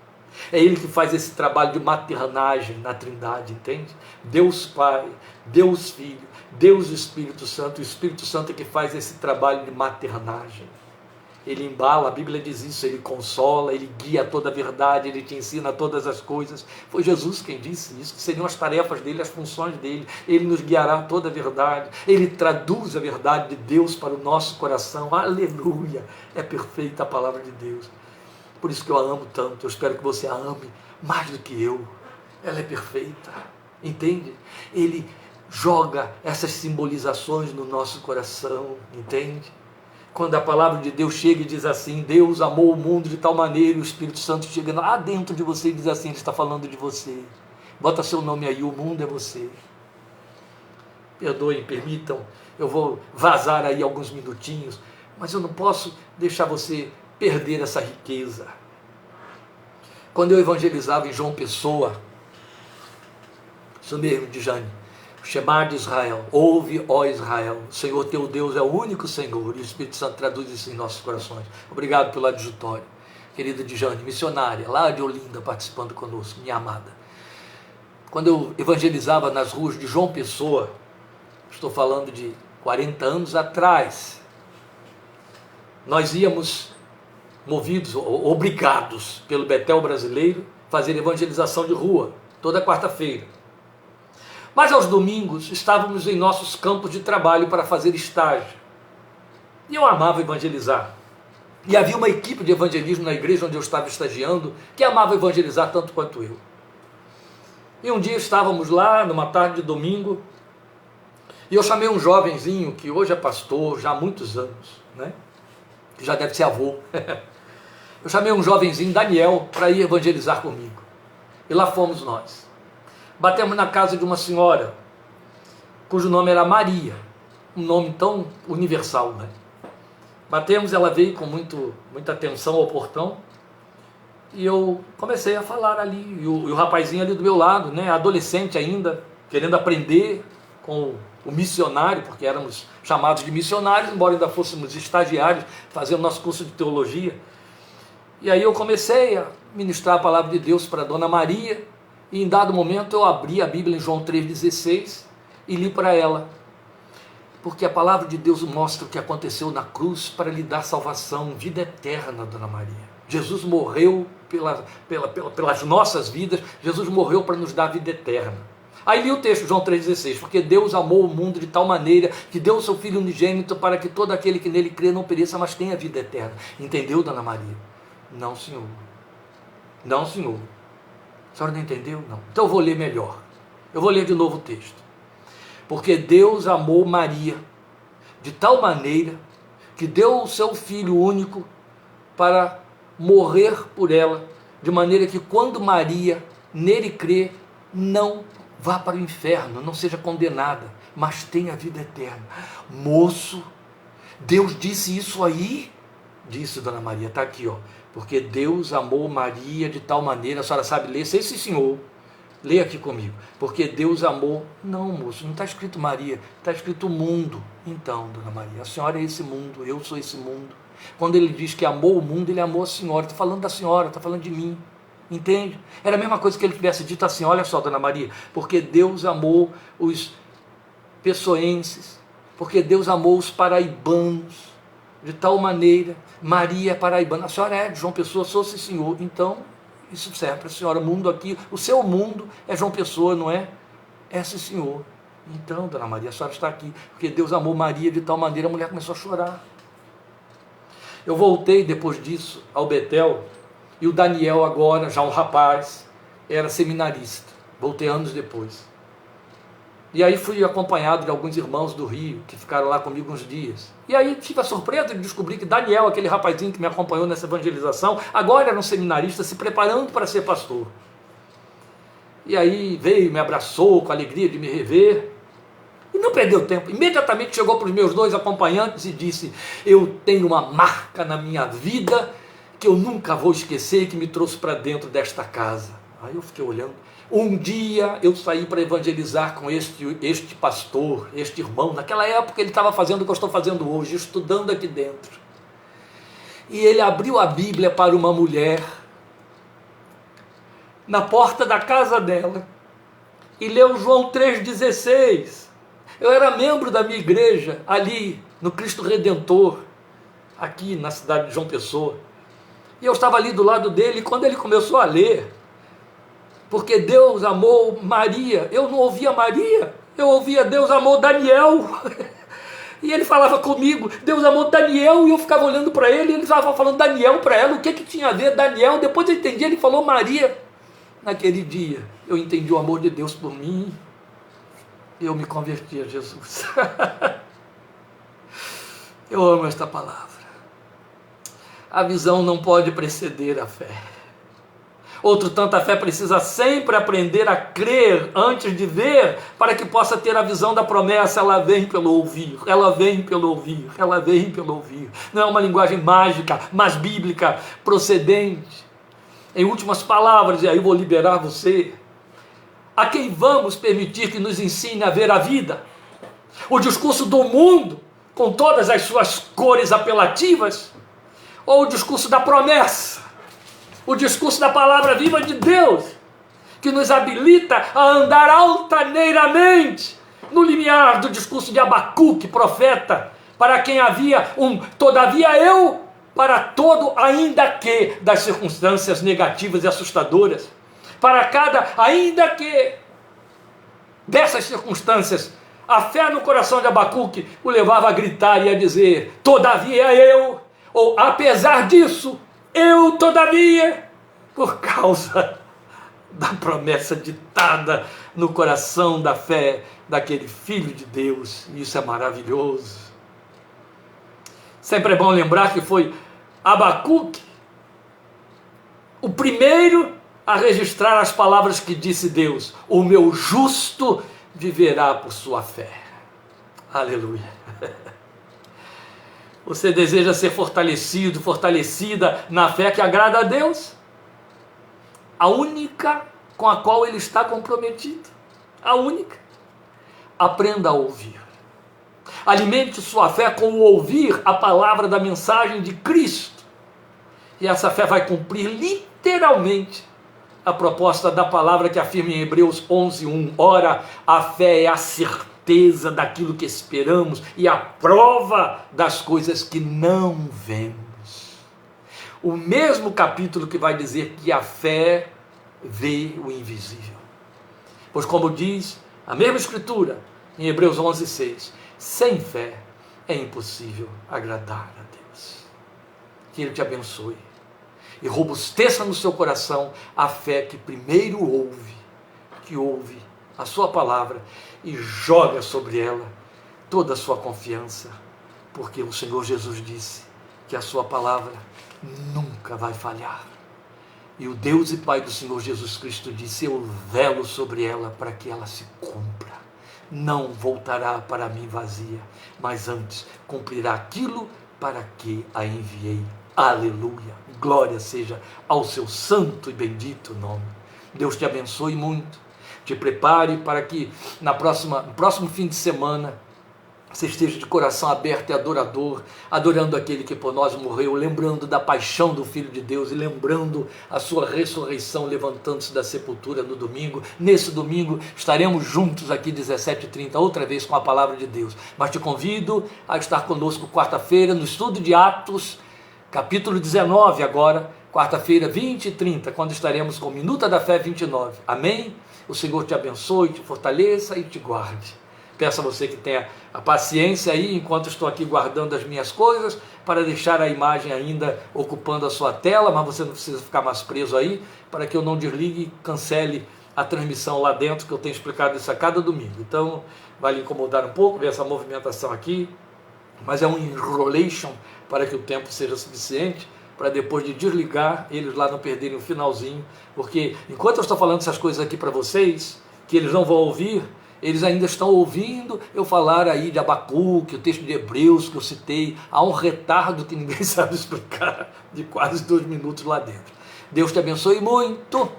É Ele que faz esse trabalho de maternagem na Trindade, entende? Deus Pai, Deus Filho, Deus Espírito Santo. O Espírito Santo é que faz esse trabalho de maternagem. Ele embala, a Bíblia diz isso, Ele consola, Ele guia toda a verdade, Ele te ensina todas as coisas. Foi Jesus quem disse isso, que seriam as tarefas dEle, as funções dEle. Ele nos guiará toda a verdade, Ele traduz a verdade de Deus para o nosso coração. Aleluia! É perfeita a palavra de Deus. Por isso que eu a amo tanto, eu espero que você a ame mais do que eu. Ela é perfeita, entende? Ele joga essas simbolizações no nosso coração, entende? Quando a palavra de Deus chega e diz assim: Deus amou o mundo de tal maneira, e o Espírito Santo chega lá dentro de você e diz assim: Ele está falando de você. Bota seu nome aí, o mundo é você. Perdoem, permitam, eu vou vazar aí alguns minutinhos, mas eu não posso deixar você perder essa riqueza. Quando eu evangelizava em João Pessoa, isso mesmo, de Jane, o Shema de Israel, ouve, ó Israel, o Senhor teu Deus é o único Senhor, e o Espírito Santo traduz isso em nossos corações. Obrigado pelo adjutório, querida Djane, missionária, lá de Olinda, participando conosco, minha amada. Quando eu evangelizava nas ruas de João Pessoa, estou falando de 40 anos atrás, nós íamos movidos, obrigados pelo Betel brasileiro, fazer evangelização de rua, toda quarta-feira. Mas aos domingos estávamos em nossos campos de trabalho para fazer estágio. E eu amava evangelizar. E havia uma equipe de evangelismo na igreja onde eu estava estagiando que amava evangelizar tanto quanto eu. E um dia estávamos lá, numa tarde de domingo, e eu chamei um jovenzinho que hoje é pastor, já há muitos anos, né? Que já deve ser avô. Eu chamei um jovenzinho, Daniel, para ir evangelizar comigo. E lá fomos nós. Batemos na casa de uma senhora, cujo nome era Maria, um nome tão universal, né? Batemos, ela veio com muita atenção ao portão, e eu comecei a falar ali, e o rapazinho ali do meu lado, né, adolescente ainda, querendo aprender com o missionário, porque éramos chamados de missionários, embora ainda fôssemos estagiários, fazendo nosso curso de teologia. E aí eu comecei a ministrar a palavra de Deus para a Dona Maria, e em dado momento eu abri a Bíblia em João 3,16 e li para ela, porque a palavra de Deus mostra o que aconteceu na cruz para lhe dar salvação, vida eterna, Dona Maria. Jesus morreu pelas nossas vidas, Jesus morreu para nos dar vida eterna. Aí li o texto, João 3,16, porque Deus amou o mundo de tal maneira que deu o seu Filho unigênito para que todo aquele que nele crê não pereça, mas tenha vida eterna. Entendeu, Dona Maria? Não, senhor. Não, senhor. A senhora não entendeu? Não. Então eu vou ler melhor. Eu vou ler de novo o texto. Porque Deus amou Maria de tal maneira que deu o seu Filho único para morrer por ela, de maneira que quando Maria nele crê, não vá para o inferno, não seja condenada, mas tenha vida eterna. Moço, Deus disse isso aí? Disse Dona Maria, está aqui, ó. Porque Deus amou Maria de tal maneira, a senhora sabe ler? Sim, senhor. Leia aqui comigo. Porque Deus amou. Não, moço, não está escrito Maria, está escrito mundo. Então, Dona Maria, a senhora é esse mundo, eu sou esse mundo. Quando ele diz que amou o mundo, ele amou a senhora. Está falando da senhora, está falando de mim. Entende? Era a mesma coisa que ele tivesse dito assim, olha só, Dona Maria, porque Deus amou os pessoenses, porque Deus amou os paraibanos, de tal maneira, Maria é paraibana, a senhora é de João Pessoa, sou sim, senhor, então isso serve para a senhora, o mundo aqui, o seu mundo é João Pessoa, não é? É sim, senhor. Então, Dona Maria, a senhora está aqui, porque Deus amou Maria de tal maneira, a mulher começou a chorar. Eu voltei depois disso ao Betel, e o Daniel agora, já um rapaz, era seminarista, voltei anos depois. E aí fui acompanhado de alguns irmãos do Rio, que ficaram lá comigo uns dias. E aí tive a surpresa de descobrir que Daniel, aquele rapazinho que me acompanhou nessa evangelização, agora era um seminarista se preparando para ser pastor. E aí veio, me abraçou com a alegria de me rever. E não perdeu tempo, imediatamente chegou para os meus dois acompanhantes e disse, eu tenho uma marca na minha vida que eu nunca vou esquecer e que me trouxe para dentro desta casa. Aí eu fiquei olhando. Um dia eu saí para evangelizar com este pastor, este irmão. Naquela época ele estava fazendo o que eu estou fazendo hoje, estudando aqui dentro. E ele abriu a Bíblia para uma mulher, na porta da casa dela, e leu João 3,16. Eu era membro da minha igreja, ali no Cristo Redentor, aqui na cidade de João Pessoa. E eu estava ali do lado dele, e quando ele começou a ler, porque Deus amou Maria, eu não ouvia Maria, eu ouvia Deus amou Daniel. E ele falava comigo, Deus amou Daniel, e eu ficava olhando para ele, e ele estava falando Daniel para ela, o que tinha a ver Daniel? Depois eu entendi, ele falou Maria. Naquele dia, eu entendi o amor de Deus por mim, eu me converti a Jesus. Eu amo esta palavra. A visão não pode preceder a fé. Outro tanto, a fé precisa sempre aprender a crer antes de ver, para que possa ter a visão da promessa. Ela vem pelo ouvir, ela vem pelo ouvir, ela vem pelo ouvir. Não é uma linguagem mágica, mas bíblica, procedente. Em últimas palavras, e aí eu vou liberar você, a quem vamos permitir que nos ensine a ver a vida? O discurso do mundo, com todas as suas cores apelativas, ou o discurso da promessa? O discurso da palavra viva de Deus, que nos habilita a andar altaneiramente no limiar do discurso de Abacuque, profeta, para quem havia todavia eu, para todo ainda que das circunstâncias negativas e assustadoras, para cada ainda que dessas circunstâncias, a fé no coração de Abacuque o levava a gritar e a dizer: todavia eu, ou apesar disso, eu todavia, por causa da promessa ditada no coração da fé daquele Filho de Deus. Isso é maravilhoso. Sempre é bom lembrar que foi Abacuque o primeiro a registrar as palavras que disse Deus: o meu justo viverá por sua fé. Aleluia. Você deseja ser fortalecido, fortalecida na fé que agrada a Deus? A única com a qual Ele está comprometido. A única. Aprenda a ouvir. Alimente sua fé com o ouvir a palavra da mensagem de Cristo. E essa fé vai cumprir literalmente a proposta da palavra que afirma em Hebreus 11:1. Ora, a fé é a certeza daquilo que esperamos e a prova das coisas que não vemos. O mesmo capítulo que vai dizer que a fé vê o invisível. Pois como diz a mesma escritura em Hebreus 11:6, sem fé é impossível agradar a Deus. Que Ele te abençoe e robusteça no seu coração a fé que primeiro ouve, que ouve a sua palavra e joga sobre ela toda a sua confiança, porque o Senhor Jesus disse que a sua palavra nunca vai falhar. E o Deus e Pai do Senhor Jesus Cristo disse: eu velo sobre ela para que ela se cumpra. Não voltará para mim vazia, mas antes cumprirá aquilo para que a enviei. Aleluia, glória seja ao seu santo e bendito nome. Deus te abençoe muito, te prepare para que no próximo fim de semana você esteja de coração aberto e adorador, adorando aquele que por nós morreu, lembrando da paixão do Filho de Deus e lembrando a sua ressurreição, levantando-se da sepultura no domingo. Nesse domingo estaremos juntos aqui 17h30, outra vez com a palavra de Deus. Mas te convido a estar conosco quarta-feira no estudo de Atos, capítulo 19 agora, quarta-feira 20h30, quando estaremos com Minuta da Fé 29. Amém? O Senhor te abençoe, te fortaleça e te guarde. Peço a você que tenha a paciência aí, enquanto estou aqui guardando as minhas coisas, para deixar a imagem ainda ocupando a sua tela, mas você não precisa ficar mais preso aí, para que eu não desligue e cancele a transmissão lá dentro, que eu tenho explicado isso a cada domingo. Então, vai lhe incomodar um pouco ver essa movimentação aqui, mas é um enrolation para que o tempo seja suficiente, para depois de desligar, eles lá não perderem o finalzinho, porque enquanto eu estou falando essas coisas aqui para vocês, que eles não vão ouvir, eles ainda estão ouvindo eu falar aí de Abacuque, o texto de Hebreus que eu citei. Há um retardo que ninguém sabe explicar, de quase 2 minutos lá dentro. Deus te abençoe muito.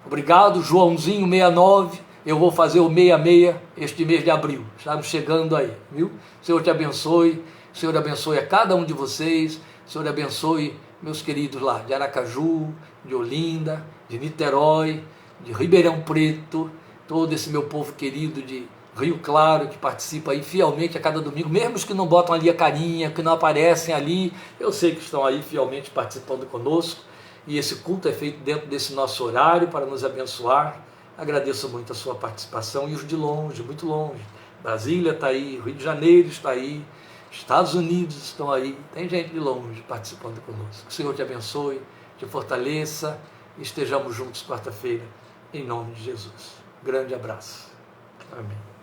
Obrigado, Joãozinho 69. Eu vou fazer o 66 este mês de abril. Estamos chegando aí, viu? Senhor te abençoe. Senhor abençoe a cada um de vocês. Senhor abençoe meus queridos lá de Aracaju, de Olinda, de Niterói, de Ribeirão Preto, todo esse meu povo querido de Rio Claro, que participa aí fielmente a cada domingo, mesmo os que não botam ali a carinha, que não aparecem ali, eu sei que estão aí fielmente participando conosco, e esse culto é feito dentro desse nosso horário para nos abençoar. Agradeço muito a sua participação, e os de longe, muito longe, Brasília está aí, Rio de Janeiro está aí, Estados Unidos estão aí, tem gente de longe participando conosco. Que o Senhor te abençoe, te fortaleça, e estejamos juntos quarta-feira, em nome de Jesus. Grande abraço. Amém.